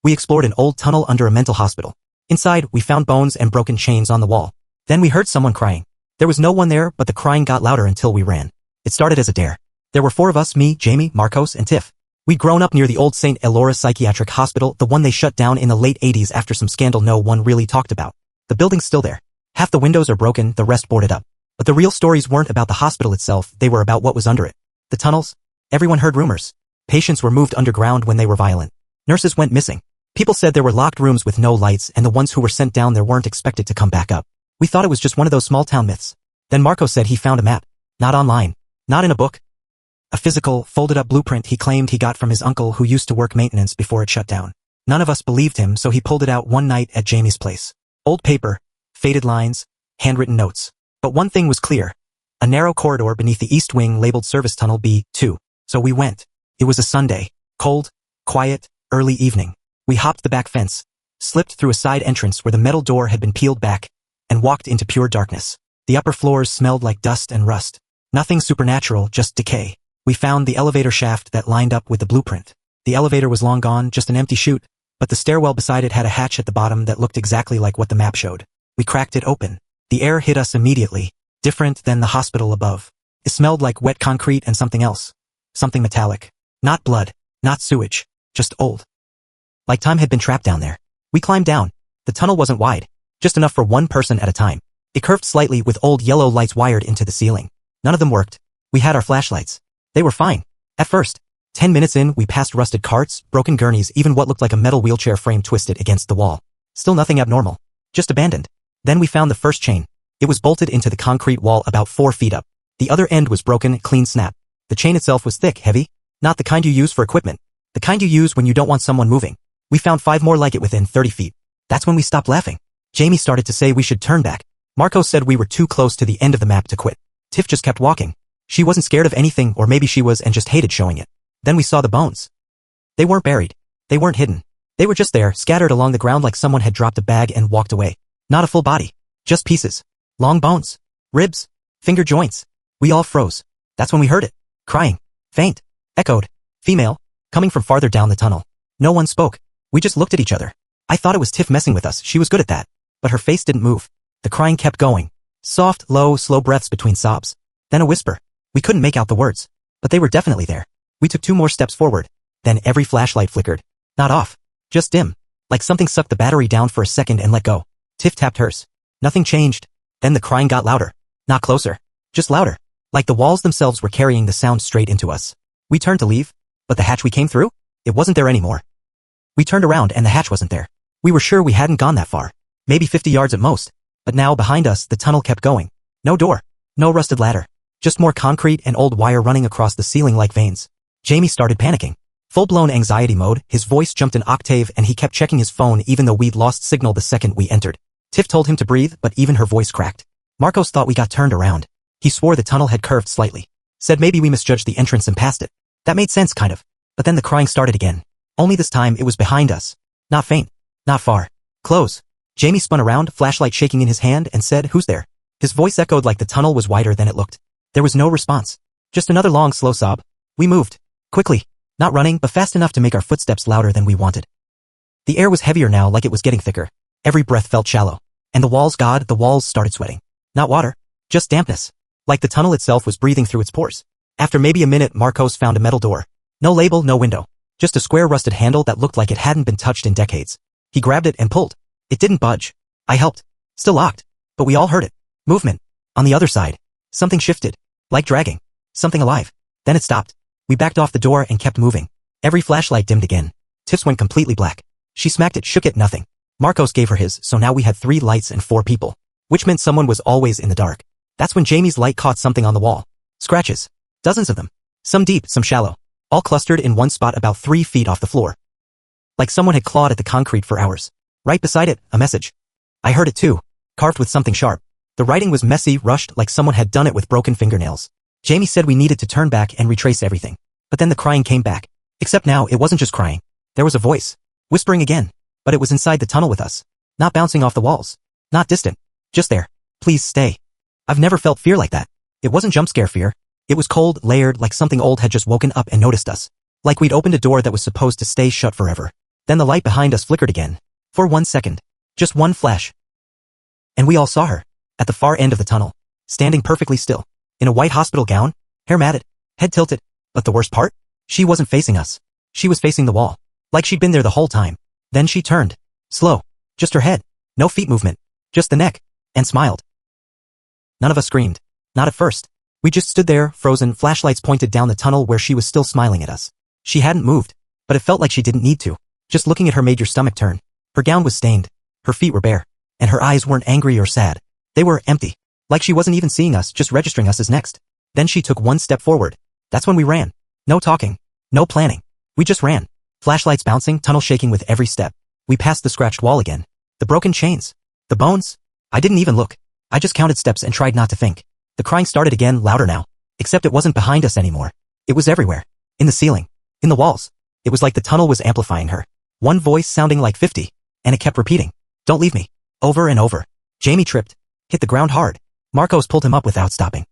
We explored an old tunnel under a mental hospital. Inside, we found bones and broken chains on the wall. Then we heard someone crying. There was no one there, but the crying got louder until we ran. It started as a dare. There were 4 of us, me, Jamie, Marcos, and Tiff. We'd grown up near the old St. Elora Psychiatric Hospital, the one they shut down in the late 80s after some scandal no one really talked about. The building's still there. Half the windows are broken, the rest boarded up. But the real stories weren't about the hospital itself, they were about what was under it. The tunnels? Everyone heard rumors. Patients were moved underground when they were violent. Nurses went missing. People said there were locked rooms with no lights and the ones who were sent down there weren't expected to come back up. We thought it was just one of those small-town myths. Then Marco said he found a map. Not online. Not in a book. A physical, folded-up blueprint he claimed he got from his uncle who used to work maintenance before it shut down. None of us believed him, so he pulled it out one night at Jamie's place. Old paper, faded lines, handwritten notes. But one thing was clear. A narrow corridor beneath the east wing labeled Service Tunnel B2. So we went. It was a Sunday. Cold, quiet, early evening. We hopped the back fence, slipped through a side entrance where the metal door had been peeled back, and walked into pure darkness. The upper floors smelled like dust and rust. Nothing supernatural, just decay. We found the elevator shaft that lined up with the blueprint. The elevator was long gone, just an empty chute, but the stairwell beside it had a hatch at the bottom that looked exactly like what the map showed. We cracked it open. The air hit us immediately, different than the hospital above. It smelled like wet concrete and something else. Something metallic. Not blood, not sewage, just old. Like time had been trapped down there. We climbed down. The tunnel wasn't wide, just enough for one person at a time. It curved slightly with old yellow lights wired into the ceiling. None of them worked. We had our flashlights. They were fine. At first. 10 minutes in, we passed rusted carts, broken gurneys, even what looked like a metal wheelchair frame twisted against the wall. Still nothing abnormal. Just abandoned. Then we found the first chain. It was bolted into the concrete wall about 4 feet up. The other end was broken, clean snap. The chain itself was thick, heavy. Not the kind you use for equipment. The kind you use when you don't want someone moving. We found 5 more like it within 30 feet. That's when we stopped laughing. Jamie started to say we should turn back. Marco said we were too close to the end of the map to quit. Tiff just kept walking. She wasn't scared of anything, or maybe she was and just hated showing it. Then we saw the bones. They weren't buried. They weren't hidden. They were just there, scattered along the ground like someone had dropped a bag and walked away. Not a full body. Just pieces. Long bones. Ribs. Finger joints. We all froze. That's when we heard it. Crying. Faint. Echoed. Female. Coming from farther down the tunnel. No one spoke. We just looked at each other. I thought it was Tiff messing with us, she was good at that. But her face didn't move. The crying kept going. Soft, low, slow breaths between sobs. Then a whisper. We couldn't make out the words. But they were definitely there. We took 2 more steps forward. Then every flashlight flickered. Not off. Just dim. Like something sucked the battery down for a second and let go. Tiff tapped hers. Nothing changed. Then the crying got louder. Not closer. Just louder. Like the walls themselves were carrying the sound straight into us. We turned to leave. But the hatch we came through? It wasn't there anymore. We turned around and the hatch wasn't there. We were sure we hadn't gone that far. Maybe 50 yards at most. But now behind us the tunnel kept going. No door. No rusted ladder. Just more concrete and old wire running across the ceiling like veins. Jamie started panicking. Full-blown anxiety mode, his voice jumped an octave and he kept checking his phone even though we'd lost signal the second we entered. Tiff told him to breathe, but even her voice cracked. Marcos thought we got turned around. He swore the tunnel had curved slightly. Said maybe we misjudged the entrance and passed it. That made sense, kind of. But then the crying started again. Only this time it was behind us. Not faint. Not far. Close. Jamie spun around, flashlight shaking in his hand, and said, "Who's there?" His voice echoed like the tunnel was wider than it looked. There was no response. Just another long, slow sob. We moved. Quickly. Not running, but fast enough to make our footsteps louder than we wanted. The air was heavier now, like it was getting thicker. Every breath felt shallow. And the walls started sweating. Not water. Just dampness. Like the tunnel itself was breathing through its pores. After maybe a minute, Marcos found a metal door. No label, no window. Just a square rusted handle that looked like it hadn't been touched in decades. He grabbed it and pulled. It didn't budge. I helped. Still locked. But we all heard it. Movement. On the other side. Something shifted. Like dragging. Something alive. Then it stopped. We backed off the door and kept moving. Every flashlight dimmed again. Tiff's went completely black. She smacked it, shook it, nothing. Marcos gave her his, so now we had 3 lights and 4 people. Which meant someone was always in the dark. That's when Jamie's light caught something on the wall. Scratches. Dozens of them. Some deep, some shallow. All clustered in one spot about 3 feet off the floor. Like someone had clawed at the concrete for hours. Right beside it, a message. I heard it too. Carved with something sharp. The writing was messy, rushed, like someone had done it with broken fingernails. Jamie said we needed to turn back and retrace everything. But then the crying came back. Except now, it wasn't just crying. There was a voice. Whispering again. But it was inside the tunnel with us. Not bouncing off the walls. Not distant. Just there. Please stay. I've never felt fear like that. It wasn't jump scare fear. It was cold, layered, like something old had just woken up and noticed us. Like we'd opened a door that was supposed to stay shut forever. Then the light behind us flickered again. For 1 second. Just one flash. And we all saw her. At the far end of the tunnel. Standing perfectly still. In a white hospital gown. Hair matted. Head tilted. But the worst part? She wasn't facing us. She was facing the wall. Like she'd been there the whole time. Then she turned. Slow. Just her head. No feet movement. Just the neck. And smiled. None of us screamed. Not at first. We just stood there, frozen, flashlights pointed down the tunnel where she was still smiling at us. She hadn't moved. But it felt like she didn't need to. Just looking at her made your stomach turn. Her gown was stained. Her feet were bare. And her eyes weren't angry or sad. They were empty. Like she wasn't even seeing us, just registering us as next. Then she took one step forward. That's when we ran. No talking. No planning. We just ran. Flashlights bouncing, tunnel shaking with every step. We passed the scratched wall again. The broken chains. The bones. I didn't even look. I just counted steps and tried not to think. The crying started again, louder now. Except it wasn't behind us anymore. It was everywhere. In the ceiling. In the walls. It was like the tunnel was amplifying her. One voice sounding like 50. And it kept repeating. Don't leave me. Over and over. Jamie tripped. Hit the ground hard. Marcos pulled him up without stopping.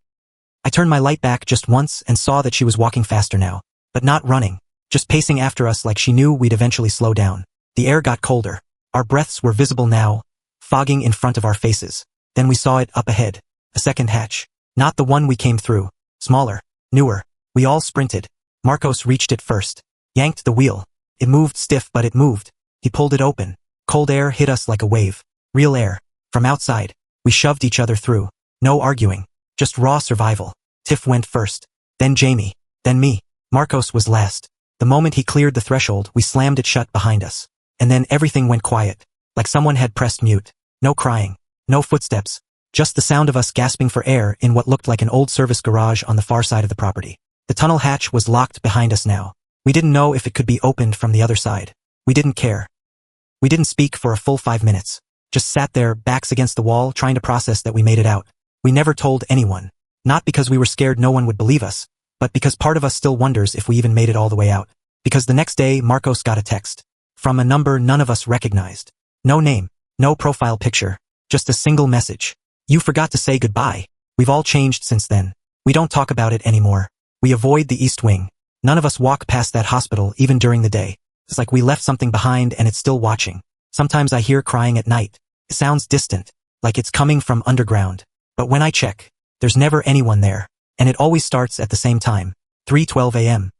I turned my light back just once and saw that she was walking faster now. But not running. Just pacing after us like she knew we'd eventually slow down. The air got colder. Our breaths were visible now. Fogging in front of our faces. Then we saw it up ahead. A second hatch. Not the one we came through. Smaller. Newer. We all sprinted. Marcos reached it first. Yanked the wheel. It moved stiff but it moved. He pulled it open. Cold air hit us like a wave. Real air. From outside. We shoved each other through. No arguing. Just raw survival. Tiff went first. Then Jamie. Then me. Marcos was last. The moment he cleared the threshold, we slammed it shut behind us. And then everything went quiet. Like someone had pressed mute. No crying. No footsteps. Just the sound of us gasping for air in what looked like an old service garage on the far side of the property. The tunnel hatch was locked behind us now. We didn't know if it could be opened from the other side. We didn't care. We didn't speak for a full 5 minutes. Just sat there, backs against the wall, trying to process that we made it out. We never told anyone. Not because we were scared no one would believe us, but because part of us still wonders if we even made it all the way out. Because the next day, Marcos got a text. From a number none of us recognized. No name. No profile picture. Just a single message. You forgot to say goodbye. We've all changed since then. We don't talk about it anymore. We avoid the East Wing. None of us walk past that hospital even during the day. It's like we left something behind and it's still watching. Sometimes I hear crying at night. It sounds distant, like it's coming from underground. But when I check, there's never anyone there. And it always starts at the same time, 3:12 a.m.